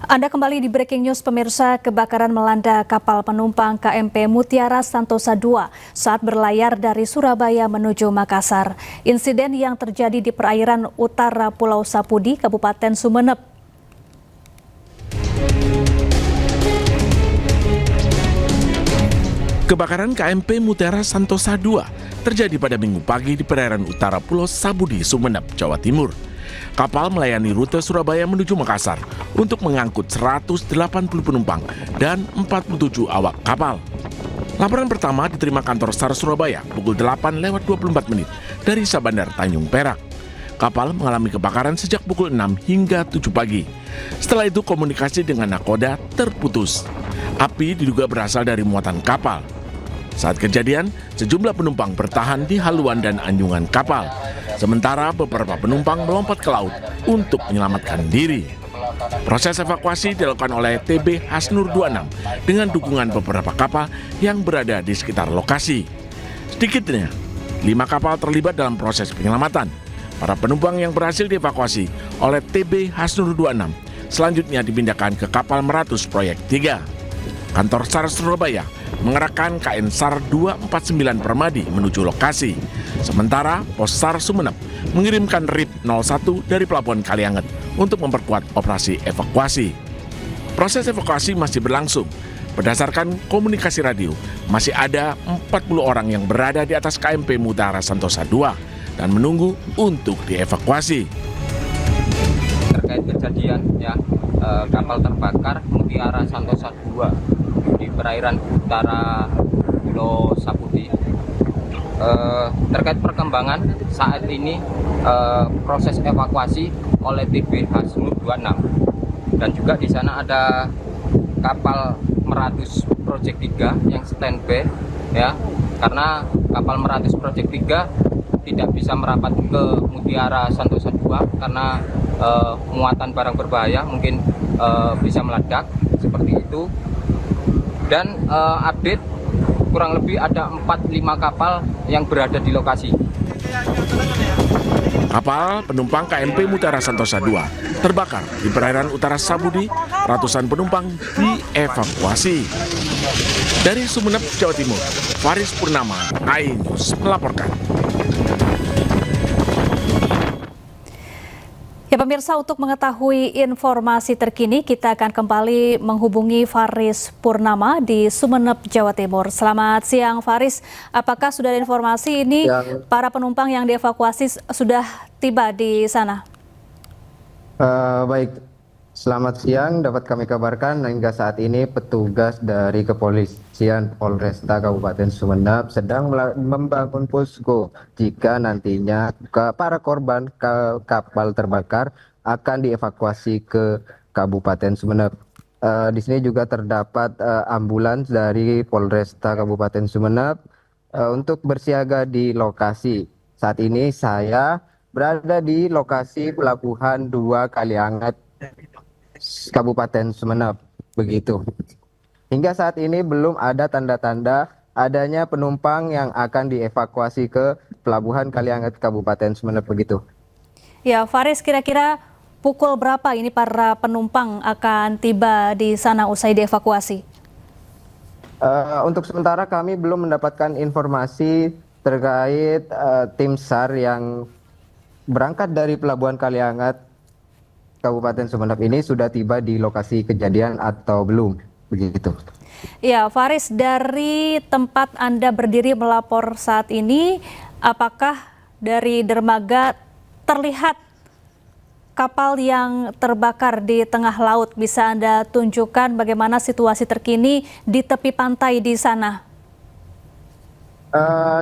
Anda kembali di Breaking News pemirsa, kebakaran melanda kapal penumpang KMP Mutiara Santosa II saat berlayar dari Surabaya menuju Makassar. Insiden yang terjadi di perairan utara Pulau Sapudi, Kabupaten Sumeneb. Kebakaran KMP Mutiara Santosa II terjadi pada Minggu pagi di perairan utara Pulau Sapudi, Sumeneb, Jawa Timur. Kapal melayani rute Surabaya menuju Makassar untuk mengangkut 180 penumpang dan 47 awak kapal. Laporan pertama diterima kantor SAR Surabaya pukul 8:24 dari Sabandar Tanjung Perak. Kapal mengalami kebakaran sejak pukul 6 hingga 7 pagi. Setelah itu komunikasi dengan nakoda terputus. Api diduga berasal dari muatan kapal. Saat kejadian, sejumlah penumpang bertahan di haluan dan anjungan kapal. Sementara beberapa penumpang melompat ke laut untuk menyelamatkan diri. Proses evakuasi dilakukan oleh TB Hasnur 26 dengan dukungan beberapa kapal yang berada di sekitar lokasi. Sedikitnya, 5 kapal terlibat dalam proses penyelamatan. Para penumpang yang berhasil dievakuasi oleh TB Hasnur 26 selanjutnya dipindahkan ke kapal Meratus Proyek 3. Kantor SAR Surabaya mengerahkan KN SAR 249 Permadi menuju lokasi. Sementara Pos SAR Sumeneb mengirimkan RIP 01 dari Pelabuhan Kalianget untuk memperkuat operasi evakuasi. Proses evakuasi masih berlangsung. Berdasarkan komunikasi radio, masih ada 40 orang yang berada di atas KMP Mutiara Santosa II dan menunggu untuk dievakuasi. Terkait kejadian kapal terbakar Mutiara Santosa II di perairan utara Pulau Sapudi. Terkait perkembangan saat ini proses evakuasi oleh TB Hasnur 26 dan juga di sana ada kapal Meratus Proyek 3 yang standby karena kapal Meratus Proyek 3 tidak bisa merapat ke Mutiara Santosa II karena muatan barang berbahaya mungkin bisa meledak seperti itu. Dan update kurang lebih ada 4-5 kapal yang berada di lokasi. Kapal penumpang KMP Mutiara Santosa II terbakar di perairan utara Sapudi. Ratusan penumpang dievakuasi. Dari Sumeneb, Jawa Timur, Faris Purnama, iNews melaporkan. Ya pemirsa, untuk mengetahui informasi terkini kita akan kembali menghubungi Faris Purnama di Sumeneb, Jawa Timur. Selamat siang Faris, apakah sudah ada informasi ini para penumpang yang dievakuasi sudah tiba di sana? Baik, selamat siang. Dapat kami kabarkan hingga saat ini petugas dari Kepolisian Polresta Kabupaten Sumeneb sedang membangun posko jika nantinya para korban kapal terbakar akan dievakuasi ke Kabupaten Sumeneb. Di sini juga terdapat ambulans dari Polresta Kabupaten Sumeneb untuk bersiaga di lokasi. Saat ini saya berada di lokasi Pelabuhan 2 Kalianget, Kabupaten Sumeneb, begitu. Hingga saat ini belum ada tanda-tanda adanya penumpang yang akan dievakuasi ke Pelabuhan Kalianget, Kabupaten Sumeneb, begitu. Ya, Faris, kira-kira pukul berapa ini para penumpang akan tiba di sana usai dievakuasi? Untuk sementara kami belum mendapatkan informasi terkait tim SAR yang berangkat dari Pelabuhan Kalianget, Kabupaten Sumeneb ini sudah tiba di lokasi kejadian atau belum, begitu. Ya, Faris, dari tempat Anda berdiri melapor saat ini, apakah dari dermaga terlihat kapal yang terbakar di tengah laut? Bisa Anda tunjukkan bagaimana situasi terkini di tepi pantai di sana?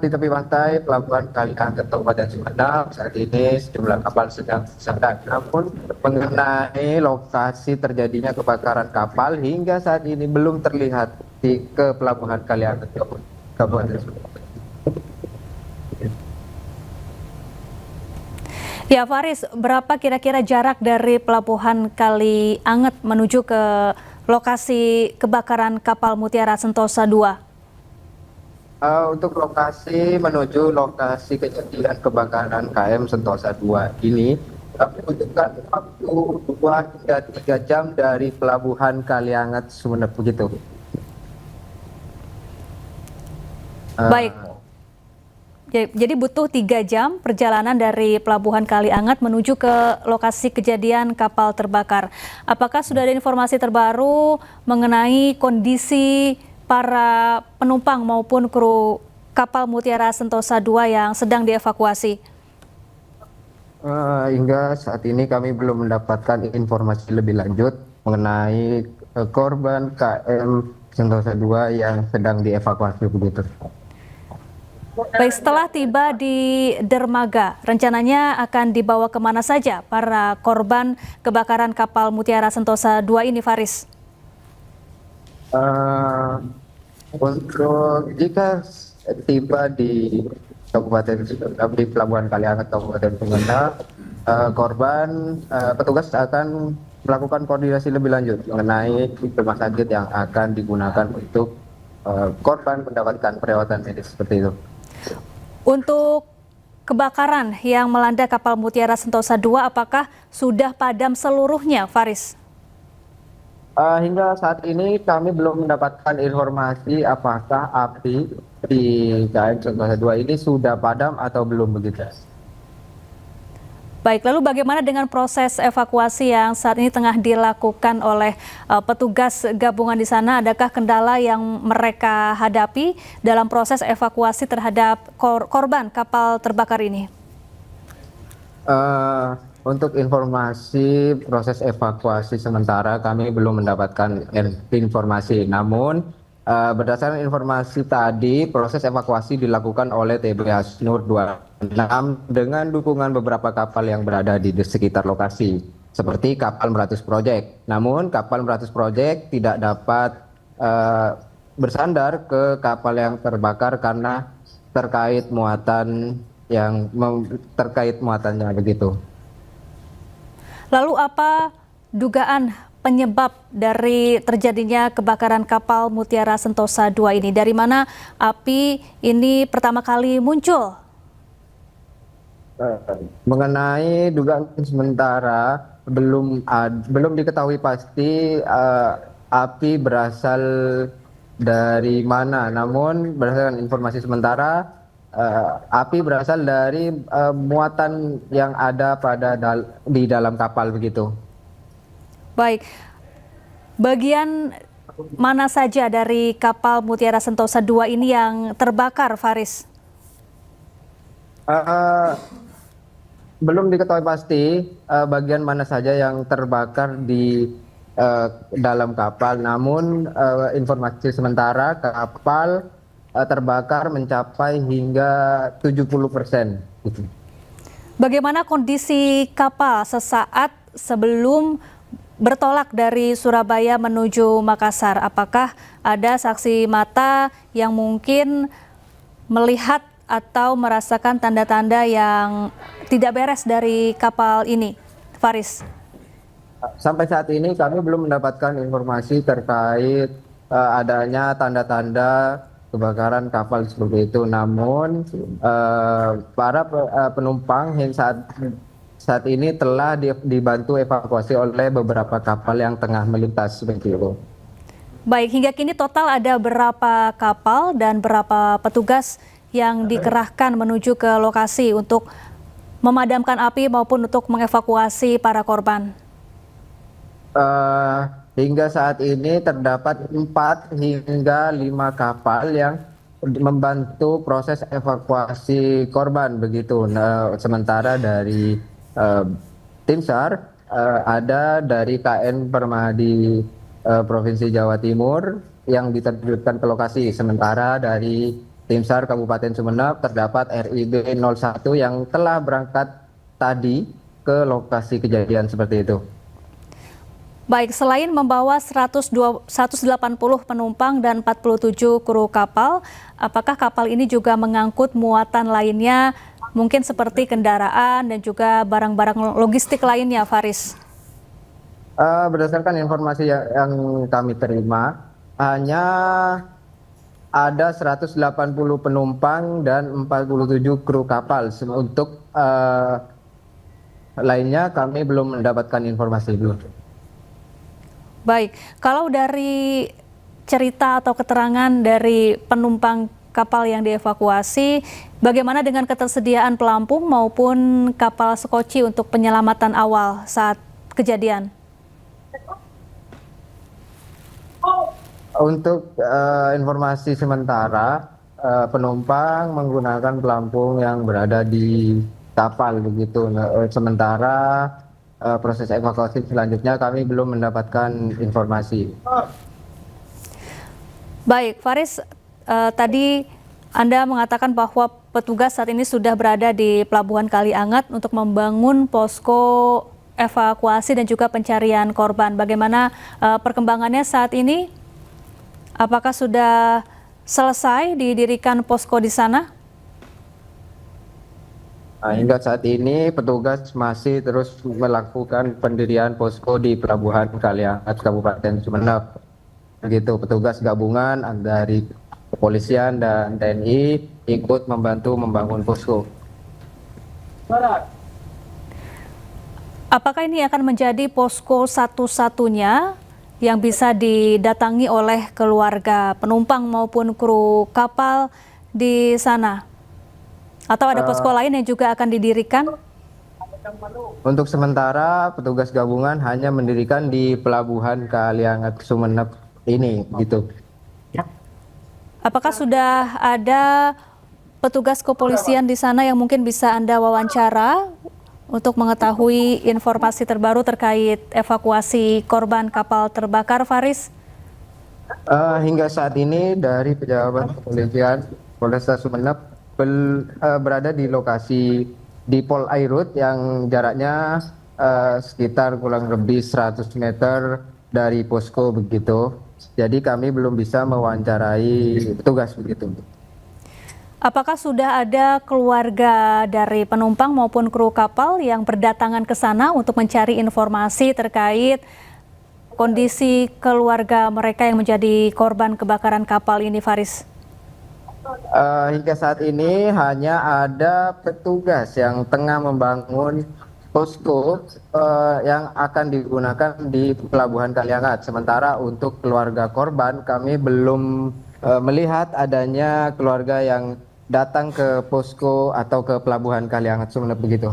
Di tepi pantai Pelabuhan Kalianget, Kabupaten Sumeneb, saat ini sejumlah kapal sedang sedang. Namun mengenai lokasi terjadinya kebakaran kapal hingga saat ini belum terlihat ke Pelabuhan Kalianget, Kabupaten Sumeneb. Ya Faris, berapa kira-kira jarak dari Pelabuhan Kalianget menuju ke lokasi kebakaran kapal Mutiara Santosa II? Untuk lokasi menuju lokasi kejadian kebakaran KM Sentosa II ini Kami butuhkan waktu 2 hingga 3 jam dari pelabuhan Kaliangat Sumeneb begitu. Baik. Jadi butuh 3 jam perjalanan dari Pelabuhan Kaliangat menuju ke lokasi kejadian kapal terbakar. Apakah sudah ada informasi terbaru mengenai kondisi para penumpang maupun kru kapal Mutiara Sentosa II yang sedang dievakuasi? Hingga saat ini kami belum mendapatkan informasi lebih lanjut mengenai korban KM Sentosa II yang sedang dievakuasi begitu. Baik, setelah tiba di dermaga, rencananya akan dibawa kemana saja para korban kebakaran kapal Mutiara Sentosa II ini, Faris? Untuk jika tiba di di Pelabuhan Kaliangat Kabupaten Sumeneb, petugas akan melakukan koordinasi lebih lanjut mengenai rumah sakit yang akan digunakan untuk korban mendapatkan perawatan medis seperti itu. Untuk kebakaran yang melanda kapal Mutiara Sentosa II, apakah sudah padam seluruhnya, Faris? Hingga saat ini kami belum mendapatkan informasi apakah api di KM Sentosa II ini sudah padam atau belum begitu. Baik, lalu bagaimana dengan proses evakuasi yang saat ini tengah dilakukan oleh petugas gabungan di sana? Adakah kendala yang mereka hadapi dalam proses evakuasi terhadap korban kapal terbakar ini? Untuk informasi proses evakuasi sementara kami belum mendapatkan informasi. Namun berdasarkan informasi tadi, proses evakuasi dilakukan oleh TB Hasnur 26 dengan dukungan beberapa kapal yang berada di sekitar lokasi, seperti kapal Meratus Project. Namun kapal Meratus Project tidak dapat bersandar ke kapal yang terbakar karena terkait muatannya begitu. Lalu apa dugaan penyebab dari terjadinya kebakaran kapal Mutiara Sentosa II ini? Dari mana api ini pertama kali muncul? Mengenai dugaan sementara belum diketahui pasti api berasal dari mana. Namun berdasarkan informasi sementara api berasal dari muatan yang ada di dalam kapal begitu. Baik, bagian mana saja dari kapal Mutiara Sentosa II ini yang terbakar, Faris? Belum diketahui pasti bagian mana saja yang terbakar di dalam kapal. Namun informasi sementara kapal terbakar mencapai hingga 70%. Bagaimana kondisi kapal sesaat sebelum bertolak dari Surabaya menuju Makassar? Apakah ada saksi mata yang mungkin melihat atau merasakan tanda-tanda yang tidak beres dari kapal ini, Faris? Sampai saat ini kami belum mendapatkan informasi terkait adanya tanda-tanda kebakaran kapal seperti itu. Namun para penumpang yang saat ini telah dibantu evakuasi oleh beberapa kapal yang tengah melintas seperti itu. Baik, hingga kini total ada berapa kapal dan berapa petugas yang dikerahkan menuju ke lokasi untuk memadamkan api maupun untuk mengevakuasi para korban? Hingga saat ini terdapat 4 hingga 5 kapal yang membantu proses evakuasi korban begitu. Sementara dari tim SAR ada dari KN Permadi Provinsi Jawa Timur yang diterjunkan ke lokasi. Sementara dari tim SAR Kabupaten Sumeneb terdapat RIB 01 yang telah berangkat tadi ke lokasi kejadian seperti itu. Baik, selain membawa 180 penumpang dan 47 kru kapal, apakah kapal ini juga mengangkut muatan lainnya, mungkin seperti kendaraan dan juga barang-barang logistik lainnya, Faris? Berdasarkan informasi yang kami terima, hanya ada 180 penumpang dan 47 kru kapal untuk lainnya kami belum mendapatkan informasi belum. Baik, kalau dari cerita atau keterangan dari penumpang kapal yang dievakuasi, bagaimana dengan ketersediaan pelampung maupun kapal sekoci untuk penyelamatan awal saat kejadian? Untuk informasi sementara, penumpang menggunakan pelampung yang berada di kapal begitu. Sementara proses evakuasi selanjutnya kami belum mendapatkan informasi. Baik, Faris, tadi Anda mengatakan bahwa petugas saat ini sudah berada di Pelabuhan Kaliangat untuk membangun posko evakuasi dan juga pencarian korban. Bagaimana perkembangannya saat ini? Apakah sudah selesai didirikan posko di sana? Hingga saat ini petugas masih terus melakukan pendirian posko di Pelabuhan Kaliangat, Kabupaten Sumeneb. Begitu, petugas gabungan dari kepolisian dan TNI ikut membantu membangun posko. Apakah ini akan menjadi posko satu-satunya yang bisa didatangi oleh keluarga penumpang maupun kru kapal di sana? Atau ada posko lain yang juga akan didirikan? Untuk sementara petugas gabungan hanya mendirikan di Pelabuhan Kaliangat Sumeneb ini gitu. Apakah sudah ada petugas kepolisian di sana yang mungkin bisa Anda wawancara untuk mengetahui informasi terbaru terkait evakuasi korban kapal terbakar, Faris? Hingga saat ini dari pejabat kepolisian Polresta Sumeneb berada di lokasi di Pol Airut yang jaraknya sekitar kurang lebih 100 meter dari posko begitu. Jadi kami belum bisa mewawancarai petugas begitu. Apakah sudah ada keluarga dari penumpang maupun kru kapal yang berdatangan ke sana untuk mencari informasi terkait kondisi keluarga mereka yang menjadi korban kebakaran kapal ini, Faris? Hingga saat ini hanya ada petugas yang tengah membangun posko yang akan digunakan di Pelabuhan Kaliangat. Sementara untuk keluarga korban kami belum melihat adanya keluarga yang datang ke posko atau ke Pelabuhan Kaliangat Sumeneb begitu.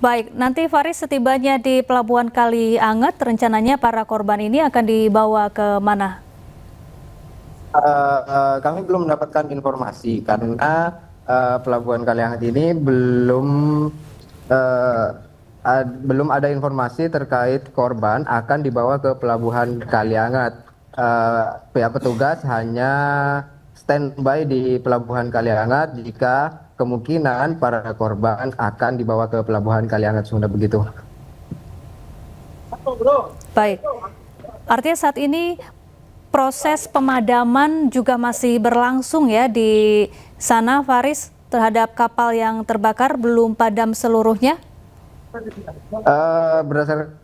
Baik, nanti Faris setibanya di Pelabuhan Kaliangat, rencananya para korban ini akan dibawa ke mana? Kami belum mendapatkan informasi karena Pelabuhan Kaliangat ini belum ada informasi terkait korban akan dibawa ke Pelabuhan Kaliangat. Pihak petugas hanya standby di Pelabuhan Kaliangat jika kemungkinan para korban akan dibawa ke Pelabuhan Kaliangat Sumeneb begitu. Baik, artinya saat ini proses pemadaman juga masih berlangsung ya di sana, Faris, terhadap kapal yang terbakar, belum padam seluruhnya? Berdasarkan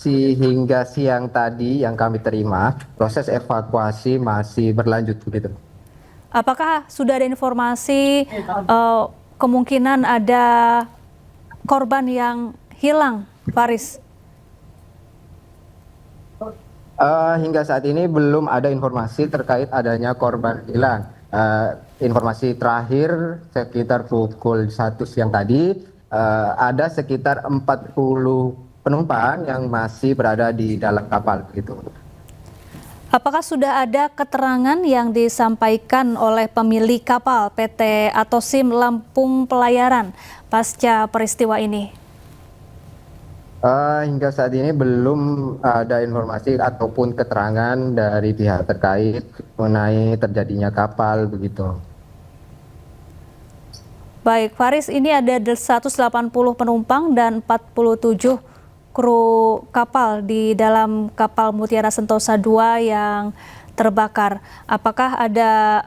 hingga siang tadi yang kami terima, proses evakuasi masih berlanjut begitu. Apakah sudah ada informasi kemungkinan ada korban yang hilang, Faris? Hingga saat ini belum ada informasi terkait adanya korban hilang. Informasi terakhir sekitar pukul 1 siang tadi, ada sekitar 40 penumpang yang masih berada di dalam kapal gitu. Apakah sudah ada keterangan yang disampaikan oleh pemilik kapal PT Atosim Lampung Pelayaran pasca peristiwa ini? Hingga saat ini belum ada informasi ataupun keterangan dari pihak terkait mengenai terjadinya kapal begitu. Baik, Faris, ini ada 180 penumpang dan 47 kru kapal di dalam kapal Mutiara Sentosa II yang terbakar. Apakah ada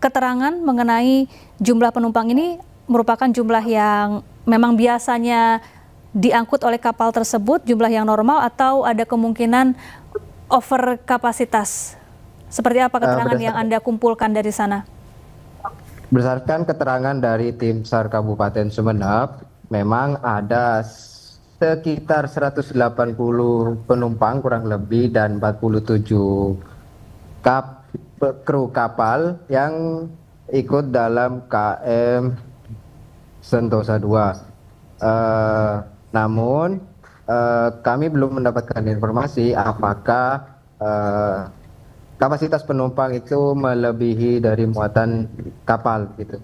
keterangan mengenai jumlah penumpang ini merupakan jumlah yang memang biasanya diangkut oleh kapal tersebut, jumlah yang normal, atau ada kemungkinan over kapasitas? Seperti apa keterangan yang Anda kumpulkan dari sana? Berdasarkan keterangan dari tim SAR Kabupaten Sumeneb, memang ada sekitar 180 penumpang kurang lebih dan 47 kru kapal yang ikut dalam KM Sentosa 2. Namun kami belum mendapatkan informasi apakah kapasitas penumpang itu melebihi dari muatan kapal gitu.